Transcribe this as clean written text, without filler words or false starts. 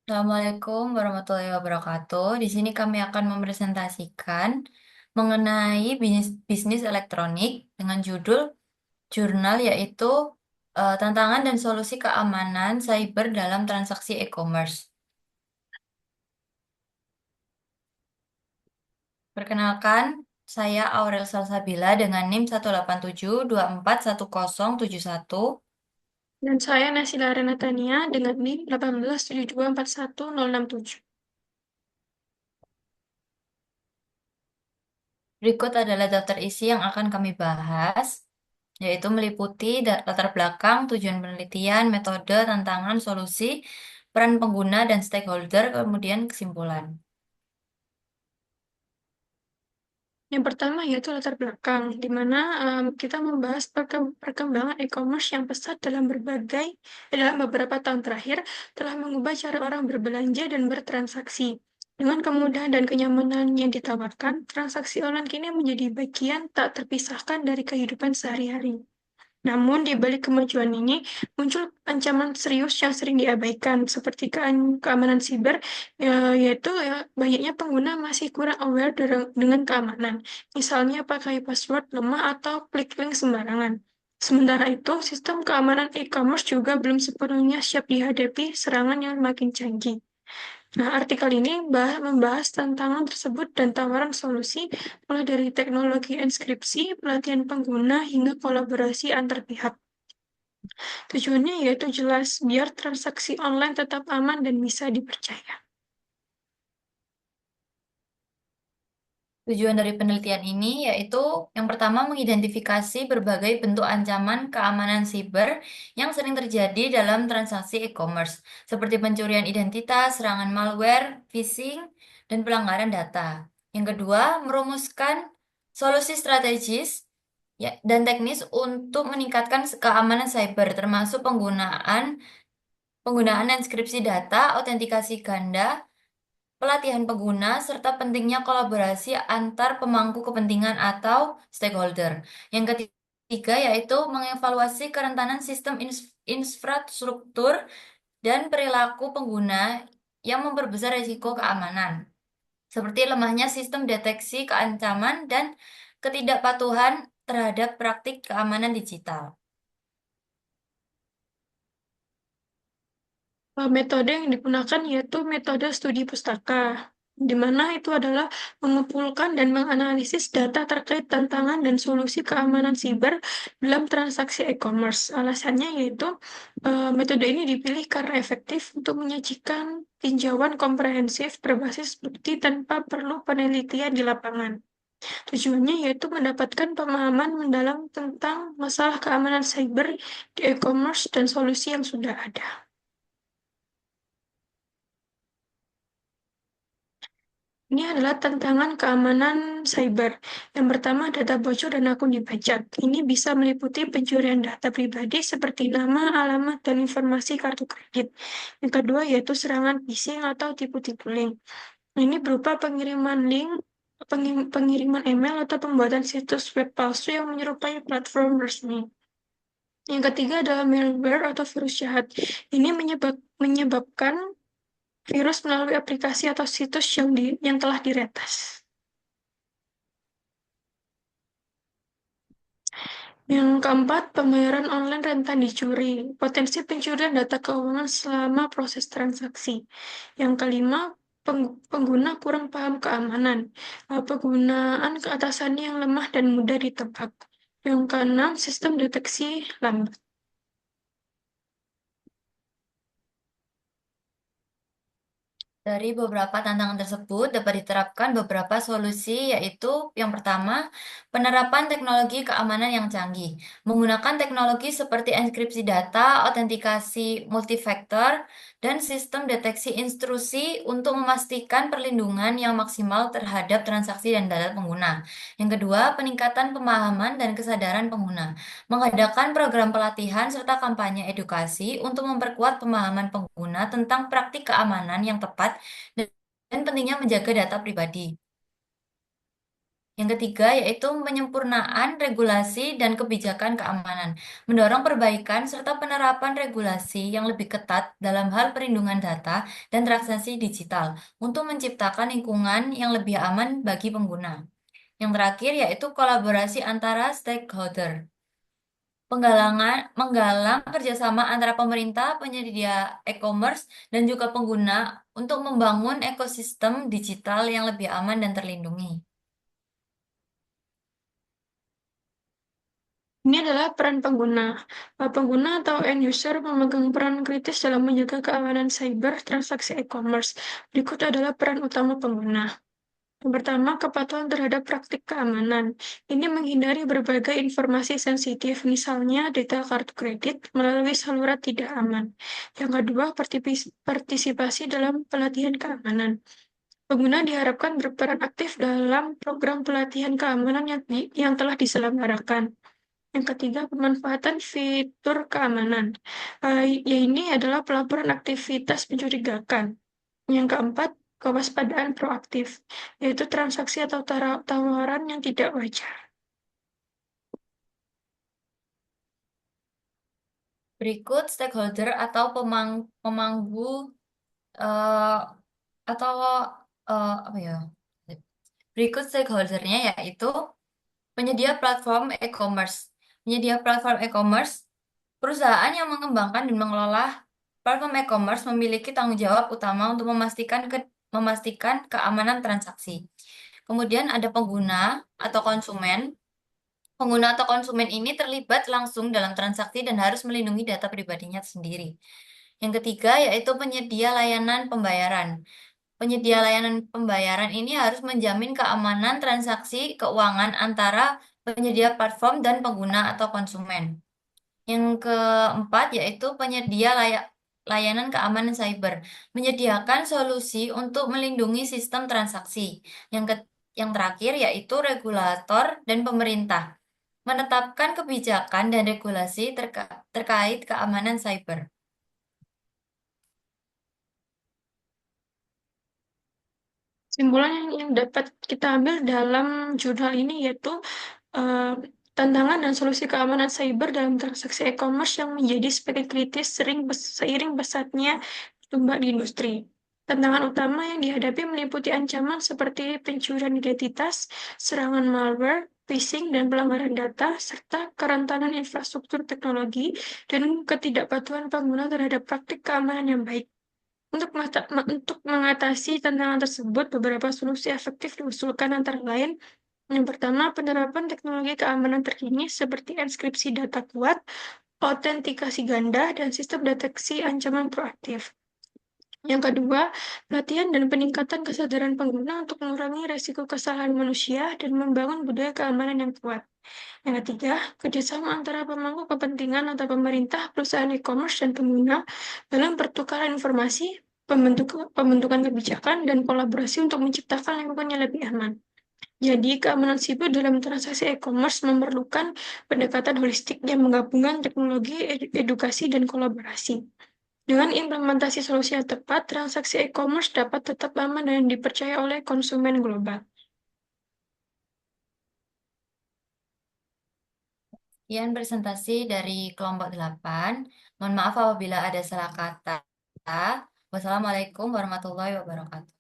Assalamualaikum warahmatullahi wabarakatuh. Di sini kami akan mempresentasikan mengenai bisnis elektronik dengan judul jurnal yaitu tantangan dan solusi keamanan cyber dalam transaksi e-commerce. Perkenalkan, saya Aurel Salsabila dengan NIM 187241071. Dan saya Nasila Renatania dengan NIM 187241067. Berikut adalah daftar isi yang akan kami bahas, yaitu meliputi latar belakang, tujuan penelitian, metode, tantangan, solusi, peran pengguna dan stakeholder, kemudian kesimpulan. Yang pertama yaitu latar belakang, di mana kita membahas perkembangan e-commerce yang pesat dalam beberapa tahun terakhir telah mengubah cara orang berbelanja dan bertransaksi. Dengan kemudahan dan kenyamanan yang ditawarkan, transaksi online kini menjadi bagian tak terpisahkan dari kehidupan sehari-hari. Namun, di balik kemajuan ini, muncul ancaman serius yang sering diabaikan, seperti keamanan siber, yaitu ya, banyaknya pengguna masih kurang aware dengan keamanan. Misalnya pakai password lemah atau klik link sembarangan. Sementara itu, sistem keamanan e-commerce juga belum sepenuhnya siap dihadapi serangan yang makin canggih. Nah, artikel ini membahas tantangan tersebut dan tawaran solusi, mulai dari teknologi enkripsi, pelatihan pengguna, hingga kolaborasi antar pihak. Tujuannya yaitu jelas, biar transaksi online tetap aman dan bisa dipercaya. Tujuan dari penelitian ini yaitu yang pertama mengidentifikasi berbagai bentuk ancaman keamanan siber yang sering terjadi dalam transaksi e-commerce, seperti pencurian identitas, serangan malware, phishing, dan pelanggaran data. Yang kedua, merumuskan solusi strategis dan teknis untuk meningkatkan keamanan cyber, termasuk penggunaan enkripsi data, autentikasi ganda, pelatihan pengguna, serta pentingnya kolaborasi antar pemangku kepentingan atau stakeholder. Yang ketiga yaitu mengevaluasi kerentanan sistem infrastruktur dan perilaku pengguna yang memperbesar risiko keamanan, seperti lemahnya sistem deteksi keancaman dan ketidakpatuhan terhadap praktik keamanan digital. Metode yang digunakan yaitu metode studi pustaka, di mana itu adalah mengumpulkan dan menganalisis data terkait tantangan dan solusi keamanan siber dalam transaksi e-commerce. Alasannya yaitu metode ini dipilih karena efektif untuk menyajikan tinjauan komprehensif berbasis bukti tanpa perlu penelitian di lapangan. Tujuannya yaitu mendapatkan pemahaman mendalam tentang masalah keamanan cyber di e-commerce dan solusi yang sudah ada. Ini adalah tantangan keamanan cyber. Yang pertama, data bocor dan akun dibajak. Ini bisa meliputi pencurian data pribadi seperti nama, alamat, dan informasi kartu kredit. Yang kedua, yaitu serangan phishing atau tipu-tipu link. Ini berupa pengiriman email atau pembuatan situs web palsu yang menyerupai platform resmi. Yang ketiga adalah malware atau virus jahat. Ini menyebabkan virus melalui aplikasi atau situs yang telah diretas. Yang keempat, pembayaran online rentan dicuri. Potensi pencurian data keuangan selama proses transaksi. Yang kelima, pengguna kurang paham keamanan. Penggunaan keatasannya yang lemah dan mudah ditebak. Yang keenam, sistem deteksi lambat. Dari beberapa tantangan tersebut dapat diterapkan beberapa solusi, yaitu yang pertama, penerapan teknologi keamanan yang canggih. Menggunakan teknologi seperti enkripsi data, autentikasi multifaktor, dan sistem deteksi intrusi untuk memastikan perlindungan yang maksimal terhadap transaksi dan data pengguna. Yang kedua, peningkatan pemahaman dan kesadaran pengguna. Mengadakan program pelatihan serta kampanye edukasi untuk memperkuat pemahaman pengguna tentang praktik keamanan yang tepat dan pentingnya menjaga data pribadi. Yang ketiga yaitu penyempurnaan regulasi dan kebijakan keamanan, mendorong perbaikan serta penerapan regulasi yang lebih ketat dalam hal perlindungan data dan transaksi digital untuk menciptakan lingkungan yang lebih aman bagi pengguna. Yang terakhir yaitu kolaborasi antara stakeholder. Menggalang kerjasama antara pemerintah, penyedia e-commerce, dan juga pengguna untuk membangun ekosistem digital yang lebih aman dan terlindungi. Ini adalah peran pengguna. Pengguna atau end user memegang peran kritis dalam menjaga keamanan cyber transaksi e-commerce. Berikut adalah peran utama pengguna. Yang pertama, kepatuhan terhadap praktik keamanan. Ini menghindari berbagai informasi sensitif, misalnya detail kartu kredit melalui saluran tidak aman. Yang kedua, partisipasi dalam pelatihan keamanan. Pengguna diharapkan berperan aktif dalam program pelatihan keamanan yang telah diselenggarakan. Yang ketiga, pemanfaatan fitur keamanan. Ya ini adalah pelaporan aktivitas mencurigakan. Yang keempat, kewaspadaan proaktif, yaitu transaksi atau tawaran yang tidak wajar. Berikut stakeholder atau pemangku eh, atau apa ya? Berikut stakeholdernya yaitu penyedia platform e-commerce. Penyedia platform e-commerce, perusahaan yang mengembangkan dan mengelola platform e-commerce memiliki tanggung jawab utama untuk memastikan keamanan transaksi. Kemudian ada pengguna atau konsumen. Pengguna atau konsumen ini terlibat langsung dalam transaksi dan harus melindungi data pribadinya sendiri. Yang ketiga yaitu penyedia layanan pembayaran. Penyedia layanan pembayaran ini harus menjamin keamanan transaksi keuangan antara penyedia platform dan pengguna atau konsumen. Yang keempat yaitu layanan keamanan cyber, menyediakan solusi untuk melindungi sistem transaksi. Yang terakhir yaitu regulator dan pemerintah, menetapkan kebijakan dan regulasi terkait keamanan cyber. Kesimpulan yang dapat kita ambil dalam jurnal ini yaitu eh, tantangan dan solusi keamanan cyber dalam transaksi e-commerce yang menjadi sebagai kritis seiring pesatnya pertumbuhan di industri. Tantangan utama yang dihadapi meliputi ancaman seperti pencurian identitas, serangan malware, phishing, dan pelanggaran data, serta kerentanan infrastruktur teknologi dan ketidakpatuhan pengguna terhadap praktik keamanan yang baik. Untuk mengatasi tantangan tersebut, beberapa solusi efektif diusulkan antara lain. Yang pertama, penerapan teknologi keamanan terkini seperti enkripsi data kuat, autentikasi ganda, dan sistem deteksi ancaman proaktif. Yang kedua, pelatihan dan peningkatan kesadaran pengguna untuk mengurangi resiko kesalahan manusia dan membangun budaya keamanan yang kuat. Yang ketiga, kerjasama antara pemangku kepentingan atau pemerintah, perusahaan e-commerce, dan pengguna dalam pertukaran informasi, pembentukan kebijakan, dan kolaborasi untuk menciptakan lingkungan yang lebih aman. Jadi, keamanan siber dalam transaksi e-commerce memerlukan pendekatan holistik yang menggabungkan teknologi, edukasi, dan kolaborasi. Dengan implementasi solusi yang tepat, transaksi e-commerce dapat tetap aman dan dipercaya oleh konsumen global. Sekian presentasi dari kelompok 8. Mohon maaf apabila ada salah kata. Wassalamualaikum warahmatullahi wabarakatuh.